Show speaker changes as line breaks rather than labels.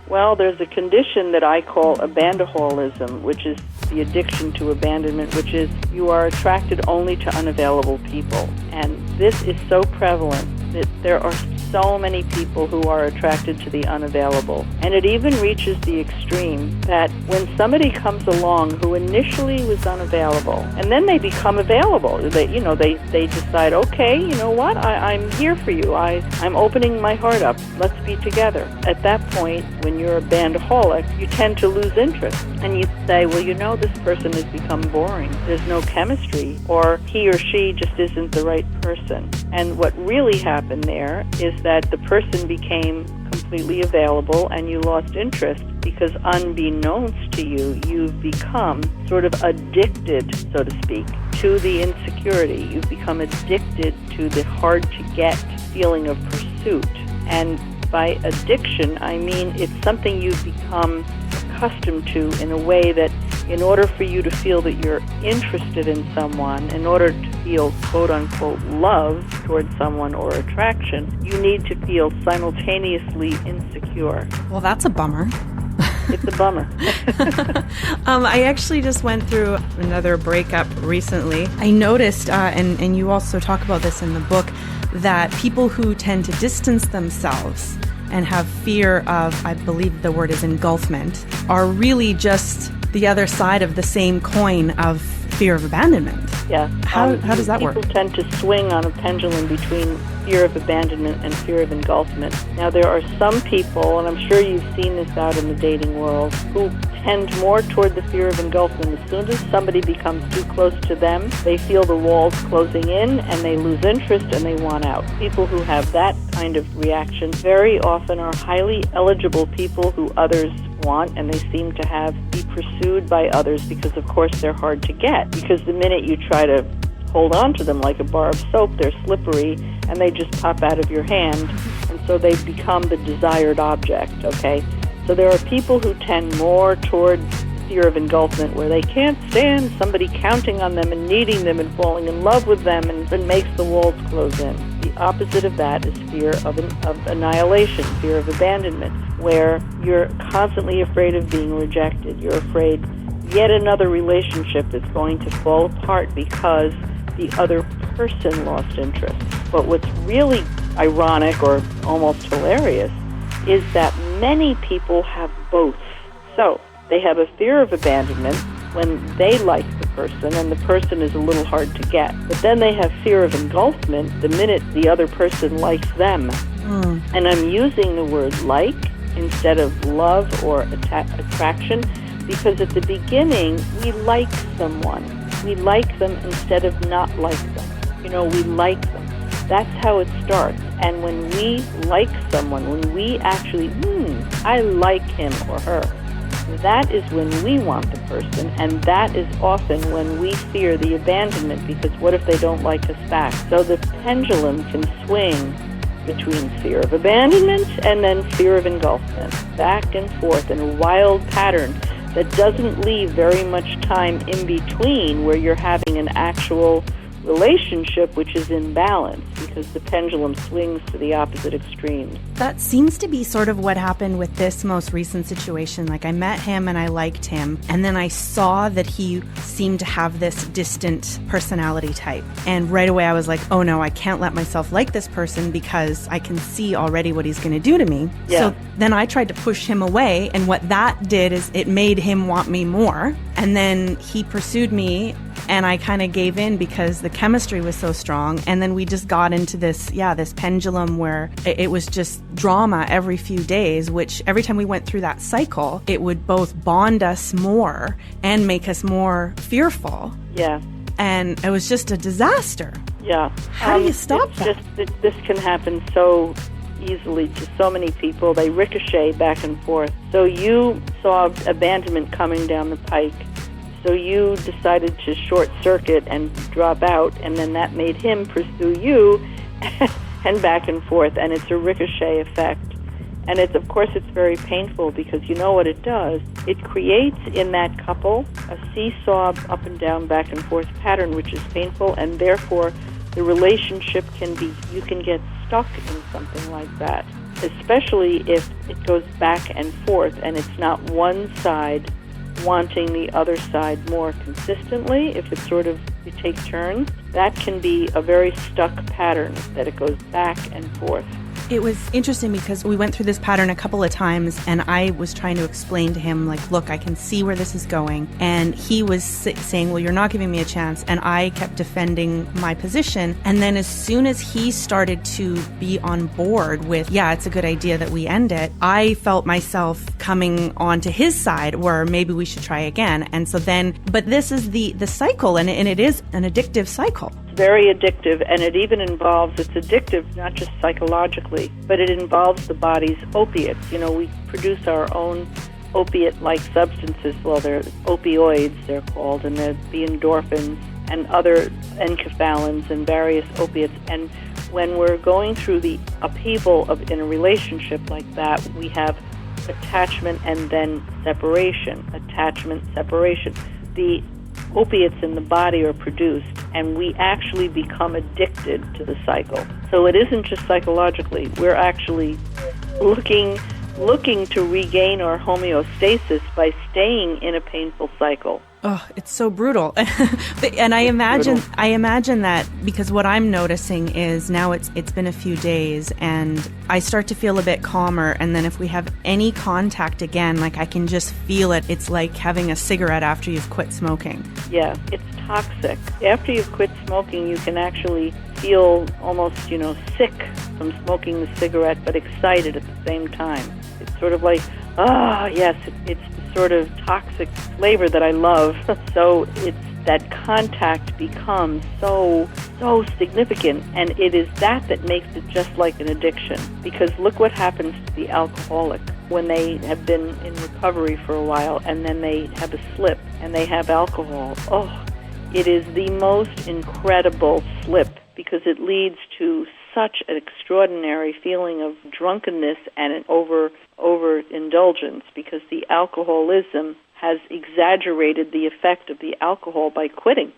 Well, there's a condition that I call abandaholism, which is the addiction to abandonment, which is you are attracted only to unavailable people. And this is so prevalent that there are so many people who are attracted to the unavailable. And it even reaches the extreme that when somebody comes along who initially was unavailable, and then they become available, they decide, okay, you know what, I'm here for you. I'm opening my heart up. Let's be together. At that point, when you're a bandaholic, you tend to lose interest. And you say, well, this person has become boring. There's no chemistry, or he or she just isn't the right person. And what really happened there is that the person became completely available and you lost interest because unbeknownst to you, you've become sort of addicted, so to speak, to the insecurity. You've become addicted to the hard-to-get feeling of pursuit. And by addiction, I mean it's something you've become accustomed to in a way that in order for you to feel that you're interested in someone, in order to feel quote-unquote love towards someone or attraction, you need to feel simultaneously insecure.
Well, that's a bummer.
It's a bummer.
I actually just went through another breakup recently. I noticed, and you also talk about this in the book, that people who tend to distance themselves and have fear of, I believe the word is engulfment, are really just the other side of the same coin of fear of abandonment.
Yeah.
How does that work?
People tend to swing on a pendulum between fear of abandonment and fear of engulfment. Now, there are some people, and I'm sure you've seen this out in the dating world, who tend more toward the fear of engulfment. As soon as somebody becomes too close to them, they feel the walls closing in and they lose interest and they want out. People who have that kind of reaction very often are highly eligible people who others want, and they seem to be pursued by others because, of course, they're hard to get. Because the minute you try to hold on to them like a bar of soap, they're slippery and they just pop out of your hand, and so they become the desired object, okay? So there are people who tend more toward fear of engulfment, where they can't stand somebody counting on them and needing them and falling in love with them, and it makes the walls close in. The opposite of that is fear of annihilation, fear of abandonment, where you're constantly afraid of being rejected. You're afraid yet another relationship is going to fall apart because the other person lost interest. But what's really ironic or almost hilarious is that many people have both. So they have a fear of abandonment when they like the person and the person is a little hard to get. But then they have fear of engulfment the minute the other person likes them. And I'm using the word like instead of love or attraction because at the beginning we like someone. We like them instead of not like them. We like them. That's how it starts. And when we like someone, when we actually, I like him or her, that is when we want the person, and that is often when we fear the abandonment, because what if they don't like us back? So the pendulum can swing between fear of abandonment and then fear of engulfment, back and forth in a wild pattern that doesn't leave very much time in between where you're having an actual relationship which is in balance, because the pendulum swings to the opposite extremes.
That seems to be sort of what happened with this most recent situation. Like, I met him and I liked him, and then I saw that he seemed to have this distant personality type. And right away I was like, oh no, I can't let myself like this person because I can see already what he's going to do to me.
Yeah.
So then I tried to push him away, and what that did is it made him want me more. And then he pursued me, and I kind of gave in because the chemistry was so strong. And then we just got into this pendulum where it was just drama every few days, which every time we went through that cycle, it would both bond us more and make us more fearful.
Yeah.
And it was just a disaster.
Yeah.
How do you stop that?
This can happen so easily to so many people. They ricochet back and forth. So you saw abandonment coming down the pike. So you decided to short circuit and drop out, and then that made him pursue you and back and forth, and it's a ricochet effect. And of course it's very painful, because you know what it does? It creates in that couple a seesaw up and down, back and forth pattern, which is painful, and therefore the relationship you can get stuck in something like that. especially if it goes back and forth and it's not one side wanting the other side more consistently, if it's sort of you take turns, that can be a very stuck pattern, that it goes back and forth.
It was interesting because we went through this pattern a couple of times, and I was trying to explain to him, like, look, I can see where this is going. And he was saying, well, you're not giving me a chance. And I kept defending my position. And then as soon as he started to be on board with, yeah, it's a good idea that we end it, I felt myself coming onto his side where maybe we should try again. And so then, but this is the cycle, and it is an addictive cycle.
Very addictive, and it even involves, it's addictive not just psychologically, but it involves the body's opiates. You know, we produce our own opiate-like substances. Well, they're opioids, they're called, and they're the endorphins and other enkephalins and various opiates. And when we're going through the upheaval of in a relationship like that, we have attachment and then separation, attachment, separation. The opiates in the body are produced, and we actually become addicted to the cycle. So it isn't just psychologically. We're actually looking to regain our homeostasis by staying in a painful cycle.
Oh, it's so brutal. And I imagine that because what I'm noticing is now it's been a few days and I start to feel a bit calmer, and then if we have any contact again, like I can just feel it. It's like having a cigarette after you've quit smoking.
Yeah, it's toxic. After you've quit smoking, you can actually feel almost, sick from smoking the cigarette, but excited at the same time. It's sort of like, yes, it's sort of toxic flavor that I love. So it's that contact becomes so significant, and it is that makes it just like an addiction. Because look what happens to the alcoholic when they have been in recovery for a while and then they have a slip and they have alcohol. Oh, it is the most incredible slip because it leads to such an extraordinary feeling of drunkenness and an overindulgence, because the alcoholism has exaggerated the effect of the alcohol by quitting.